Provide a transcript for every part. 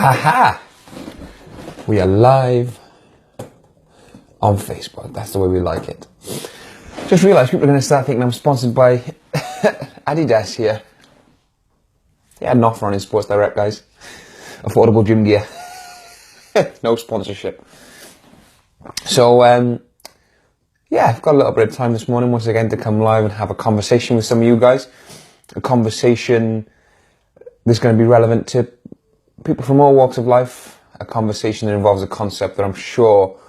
Aha! We are live on Facebook. That's the way we like it. Just realised people are going to start thinking I'm sponsored by Adidas here. He had an offer on his Sports Direct, guys. Affordable gym gear. No sponsorship. So, yeah, I've got a little bit of time this morning once again to come live and have a conversation with some of you guys. A conversation that's going to be relevant to people from all walks of life. A conversation that involves a concept that I'm sure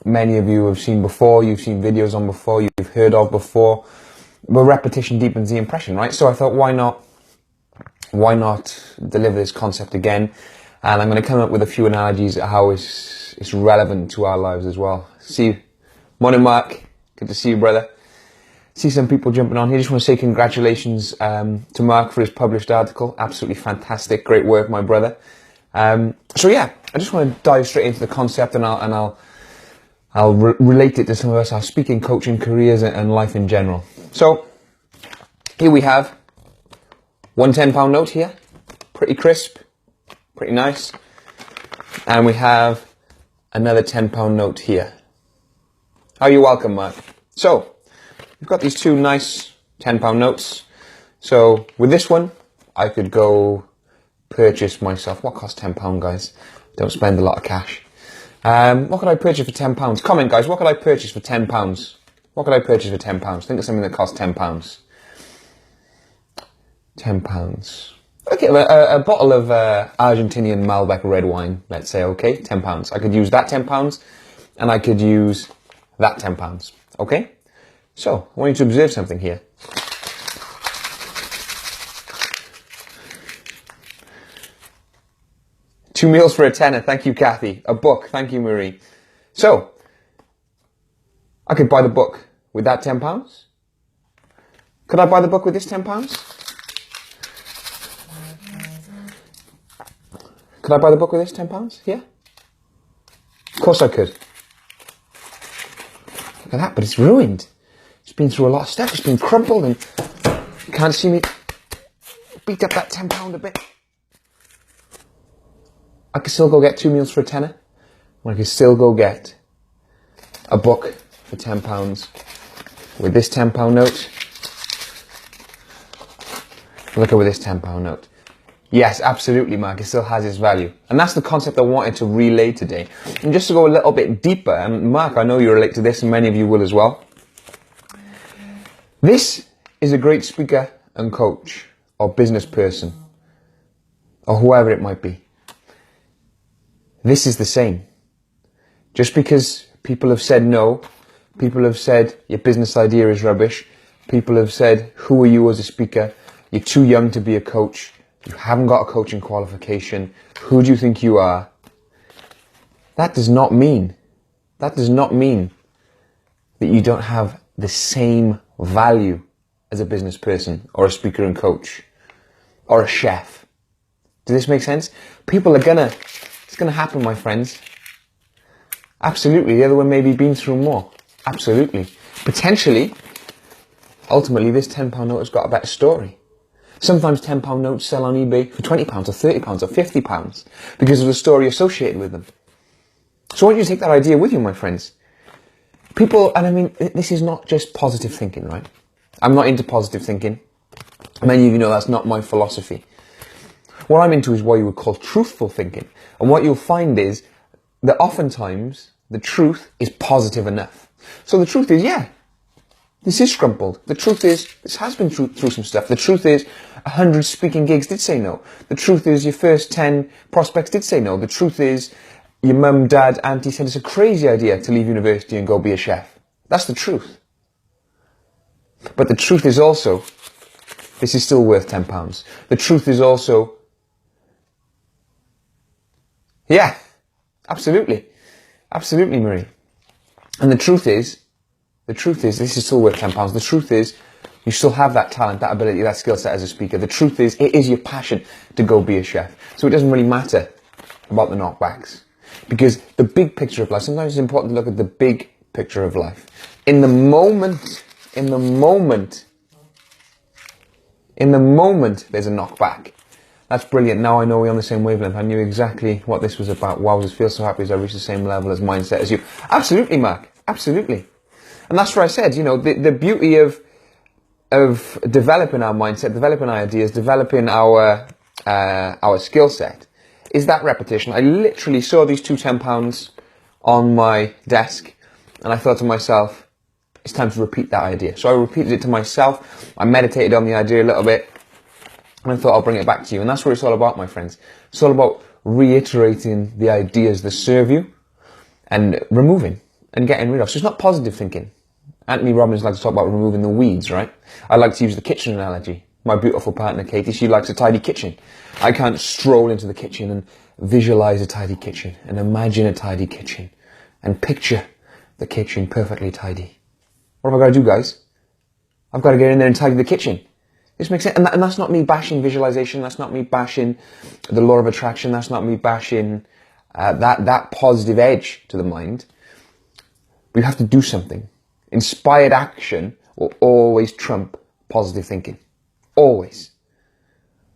many of you have seen before, you've seen videos on before, you've heard of before. But repetition deepens the impression, right? So I thought, why not deliver this concept again? And I'm going to come up with a few analogies of how it's relevant to our lives as well. See you. Morning, Mark. Good to see you, brother. See some people jumping on here. Just want to say congratulations to Mark for his published article. Absolutely fantastic. Great work, my brother. So yeah, I just want to dive straight into the concept, and I'll relate it to some of us, our speaking, coaching, careers, and life in general. So here we have one £10 note here, pretty crisp, pretty nice, and we have another £10 note here. Oh, you're welcome, Mark. So we've got these two nice £10 notes. So with this one, I could go purchase myself. What costs £10, guys? Don't spend a lot of cash. What could I purchase for £10? Comment, guys. What could I purchase for £10? What could I purchase for £10? Think of something that costs £10. £10. Okay, a bottle of Argentinian Malbec red wine, let's say, okay? £10. I could use that £10, and I could use that £10, okay? So, I want you to observe something here. Two meals for a tenner, thank you, Kathy. A book, thank you, Marie. So, I could buy the book with that £10. Could I buy the book with this £10? Could I buy the book with this £10? Yeah? Of course I could. Look at that, but it's ruined. It's been through a lot of stuff. It's been crumpled, and you can't see me beat up that £10 a bit. I could still go get two meals for a tenner. Or I could still go get a book for £10 with this £10 note. Look at with this £10 note. Yes, absolutely, Mark. It still has its value. And that's the concept I wanted to relay today. And just to go a little bit deeper, and Mark, I know you relate to this, and many of you will as well. This is a great speaker and coach, or business person, or whoever it might be. This is the same. Just because people have said no, people have said your business idea is rubbish, people have said, who are you as a speaker? You're too young to be a coach. You haven't got a coaching qualification. Who do you think you are? That does not mean that you don't have the same value as a business person or a speaker and coach or a chef. Does this make sense? It's gonna happen, my friends. Absolutely. The other one maybe been through more. Absolutely. Potentially, ultimately, this £10 note has got a better story. Sometimes £10 notes sell on eBay for £20 or £30 or £50 because of the story associated with them. So I want you to take that idea with you, my friends. People, and I mean, this is not just positive thinking, right? I'm not into positive thinking. Many of you know that's not my philosophy. What I'm into is what you would call truthful thinking. And what you'll find is that oftentimes the truth is positive enough. So the truth is, yeah, this is scrumpled. The truth is, this has been through some stuff. The truth is, 100 speaking gigs did say no. The truth is, your first 10 prospects did say no. The truth is, your mum, dad, auntie said it's a crazy idea to leave university and go be a chef. That's the truth. But the truth is also, this is still worth £10. The truth is also, yeah, absolutely. Absolutely, Marie. And the truth is, this is still worth £10. The truth is, you still have that talent, that ability, that skill set as a speaker. The truth is, it is your passion to go be a chef. So it doesn't really matter about the knockbacks. Because the big picture of life, sometimes it's important to look at the big picture of life. In the moment, there's a knockback. That's brilliant. Now I know we're on the same wavelength. I knew exactly what this was about. Wow, I feel so happy as I reach the same level as mindset as you. Absolutely, Mark. Absolutely. And that's what I said, the beauty of developing our mindset, developing our ideas, developing our skill set is that repetition. I literally saw these two £10 on my desk and I thought to myself, it's time to repeat that idea. So I repeated it to myself. I meditated on the idea a little bit and I thought I'll bring it back to you. And that's what it's all about, my friends. It's all about reiterating the ideas that serve you and removing and getting rid of. So it's not positive thinking. Anthony Robbins likes to talk about removing the weeds, right? I like to use the kitchen analogy. My beautiful partner, Katie, she likes a tidy kitchen. I can't stroll into the kitchen and visualize a tidy kitchen and imagine a tidy kitchen and picture the kitchen perfectly tidy. What have I got to do, guys? I've got to get in there and tidy the kitchen. This makes sense. And that's not me bashing visualization. That's not me bashing the law of attraction. That's not me bashing that positive edge to the mind. We have to do something. Inspired action will always trump positive thinking. Always.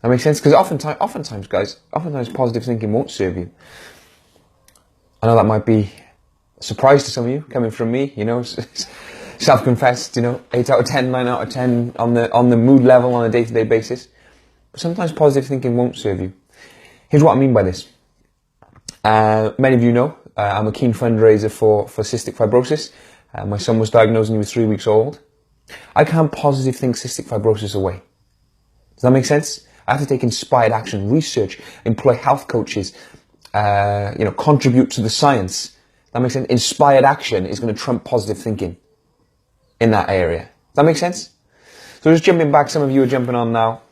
That makes sense? Because oftentimes, guys, positive thinking won't serve you. I know that might be a surprise to some of you, coming from me, self-confessed, 8 out of 10, 9 out of 10 on the mood level on a day-to-day basis. But sometimes positive thinking won't serve you. Here's what I mean by this. Many of you know, I'm a keen fundraiser for cystic fibrosis. My son was diagnosed when he was 3 weeks old. I can't positive think cystic fibrosis away. Does that make sense? I have to take inspired action, research, employ health coaches, contribute to the science. That makes sense? Inspired action is going to trump positive thinking in that area. Does that make sense? So just jumping back, some of you are jumping on now,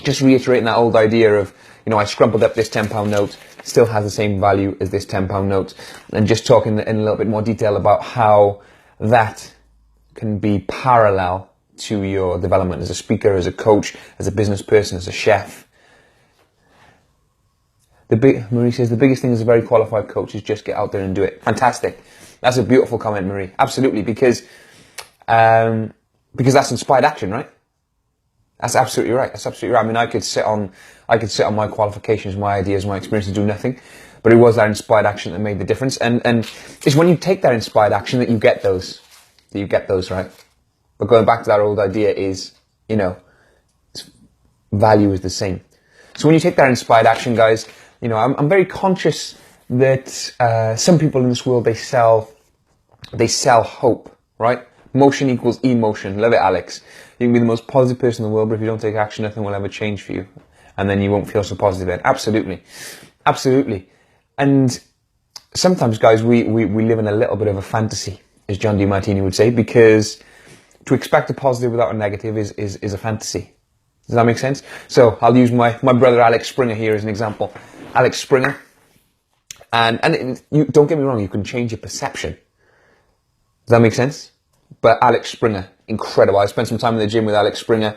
just reiterating that old idea of, I scrumpled up this £10 note, still has the same value as this £10 note, and just talking in a little bit more detail about how that can be parallel to your development as a speaker, as a coach, as a business person, as a chef. Marie says, the biggest thing as a very qualified coach is just get out there and do it. Fantastic. That's a beautiful comment, Marie. Absolutely, because that's inspired action, right? That's absolutely right. That's absolutely right. I mean, I could sit on my qualifications, my ideas, my experience and do nothing. But it was that inspired action that made the difference. And it's when you take that inspired action that you get those, right? But going back to that old idea is, value is the same. So when you take that inspired action, guys, I'm very conscious that some people in this world, they sell hope, right? Motion equals emotion. Love it, Alex. You can be the most positive person in the world, but if you don't take action, nothing will ever change for you. And then you won't feel so positive then. Absolutely. Absolutely. And sometimes, guys, we live in a little bit of a fantasy, as John DiMartini would say, because to expect a positive without a negative is a fantasy. Does that make sense? So I'll use my brother Alex Springer here as an example. Alex Springer. And you don't get me wrong, you can change your perception. Does that make sense? But Alex Springer, incredible. I spent some time in the gym with Alex Springer.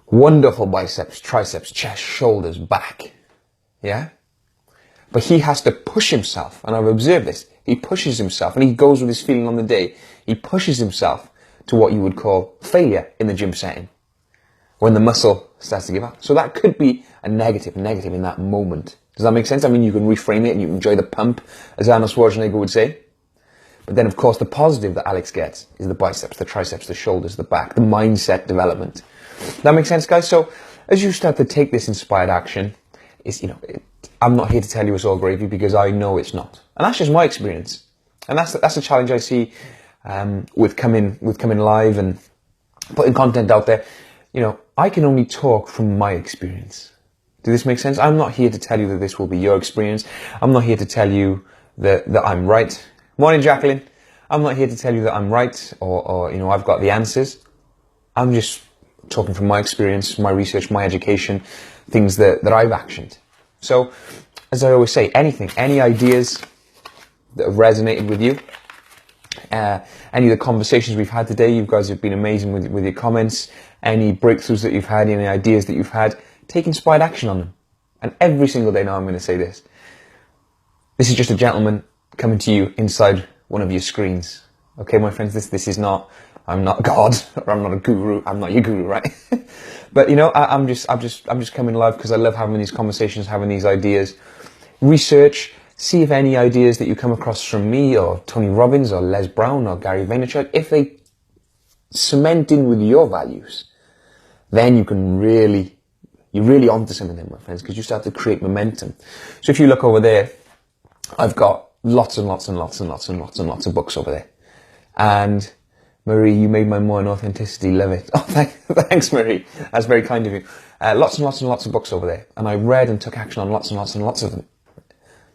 Wonderful biceps, triceps, chest, shoulders, back. Yeah? But he has to push himself, and I've observed this. He pushes himself, and he goes with his feeling on the day. He pushes himself to what you would call failure in the gym setting, when the muscle starts to give up. So that could be a negative in that moment. Does that make sense? I mean, you can reframe it and you can enjoy the pump, as Arnold Schwarzenegger would say. But then, of course, the positive that Alex gets is the biceps, the triceps, the shoulders, the back, the mindset development. That makes sense, guys? So as you start to take this inspired action, I'm not here to tell you it's all gravy because I know it's not. And that's just my experience. And that's the challenge I see with coming live and putting content out there. I can only talk from my experience. Does this make sense? I'm not here to tell you that this will be your experience. I'm not here to tell you that I'm right. Morning, Jacqueline. I'm not here to tell you that I'm right or I've got the answers. I'm just talking from my experience, my research, my education, things that I've actioned. So, as I always say, any ideas that have resonated with you, any of the conversations we've had today, you guys have been amazing with your comments, any breakthroughs that you've had, any ideas that you've had, take inspired action on them. And every single day now I'm going to say this. This is just a gentleman coming to you inside one of your screens. Okay, my friends, this is not I'm not God, or I'm not a guru. I'm not your guru, right? But you know, I'm just coming live because I love having these conversations, having these ideas. Research, see if any ideas that you come across from me or Tony Robbins or Les Brown or Gary Vaynerchuk, if they cement in with your values, then you're really onto something then, my friends, because you start to create momentum. So if you look over there, I've got lots and lots and lots and lots and lots and lots of books over there. And Marie, you made my more authenticity. Love it. Oh, thanks, Marie. That's very kind of you. Lots and lots and lots of books over there. And I read and took action on lots and lots and lots of them.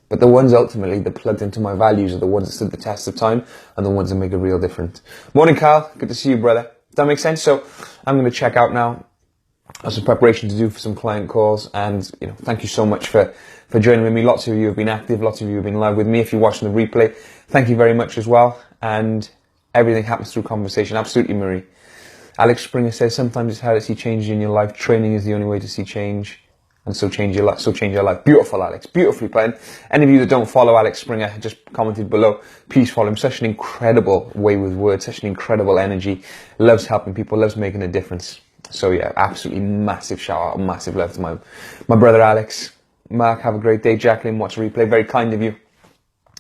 But the ones ultimately that plugged into my values are the ones that stood the test of time and the ones that make a real difference. Morning, Carl. Good to see you, brother. Does that make sense? So I'm going to check out now. I have some preparation to do for some client calls, and you know, thank you so much for joining with me. Lots of you have been active, lots of you have been live with me. If you're watching the replay, thank you very much as well. And everything happens through conversation. Absolutely, Marie. Alex Springer says sometimes it's hard to see change in your life. Training is the only way to see change, and so change your life. So change your life. Beautiful, Alex. Beautifully played. Any of you that don't follow Alex Springer, just commented below. Please follow him. Such an incredible way with words. Such an incredible energy. Loves helping people. Loves making a difference. So yeah, absolutely massive shout out, massive love to my brother Alex. Mark, have a great day. Jacqueline, watch the replay. Very kind of you.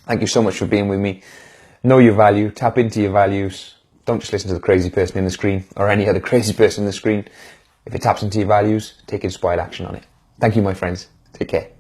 Thank you so much for being with me. Know your value, tap into your values. Don't just listen to the crazy person in the screen or any other crazy person in the screen. If it taps into your values, take inspired action on it. Thank you, my friends. Take care.